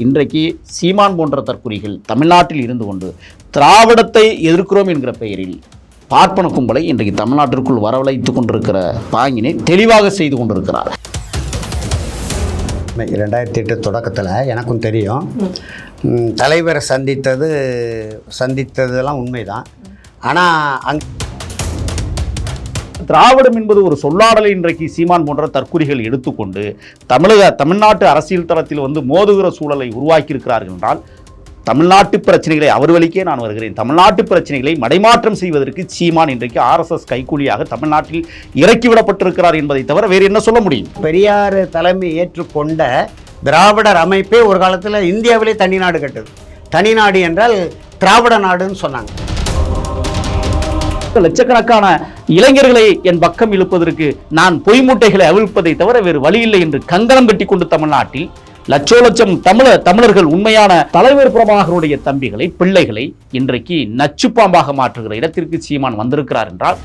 இன்றைக்கு சீமான் போன்ற தற்குறிகள் தமிழ்நாட்டில் இருந்து கொண்டு திராவிடத்தை எதிர்க்கிறோம் என்கிற பெயரில் பார்ப்பன கும்பலை இன்றைக்கு தமிழ்நாட்டிற்குள் வரவழைத்து கொண்டிருக்கிற பாங்கினை தெளிவாக செய்து கொண்டிருக்கிறார். 2008 தொடக்கத்தில் எனக்கும் தெரியும், தலைவரை சந்தித்ததெல்லாம் உண்மைதான். ஆனால் திராவிடம் என்பது ஒரு சொல்லாடலை இன்றைக்கு சீமான் போன்ற தற்குறிகள் எடுத்துக்கொண்டு தமிழ்நாட்டு அரசியல் தளத்தில் மோதுகிற சூழலை உருவாக்கி இருக்கிறார்கள் என்றால், தமிழ்நாட்டு பிரச்சனைகளை அவர் வழிக்கே நான் வருகிறேன். தமிழ்நாட்டு பிரச்சனைகளை மடைமாற்றம் செய்வதற்கு சீமான் இன்றைக்கு RSS கைக்கூலியாக தமிழ்நாட்டில் இறக்கிவிடப்பட்டிருக்கிறார் என்பதை தவிர வேறு என்ன சொல்ல முடியும்? பெரியார் தலைமை ஏற்றுக்கொண்ட திராவிடர் அமைப்பே ஒரு காலத்தில் இந்தியாவிலே தனிநாடு கட்டுது. தனிநாடு என்றால் திராவிட நாடுன்னு சொன்னாங்க. லட்சக்கணக்கான இளைஞர்களை என் பக்கம் இழுப்பதற்கு நான் பொய் மூட்டைகளை அவிழ்ப்பதை தவிர வேறு வழியில்லை என்று கங்கணம் கட்டி கொண்டு தமிழ்நாட்டில் லட்சம் தமிழர்கள் உண்மையான தலைவர் பிரபாகருடைய தம்பிகளை பிள்ளைகளை இன்றைக்கு நச்சுப்பாம்பாக மாற்றுகிற இடத்திற்கு சீமான் வந்திருக்கிறார் என்றால்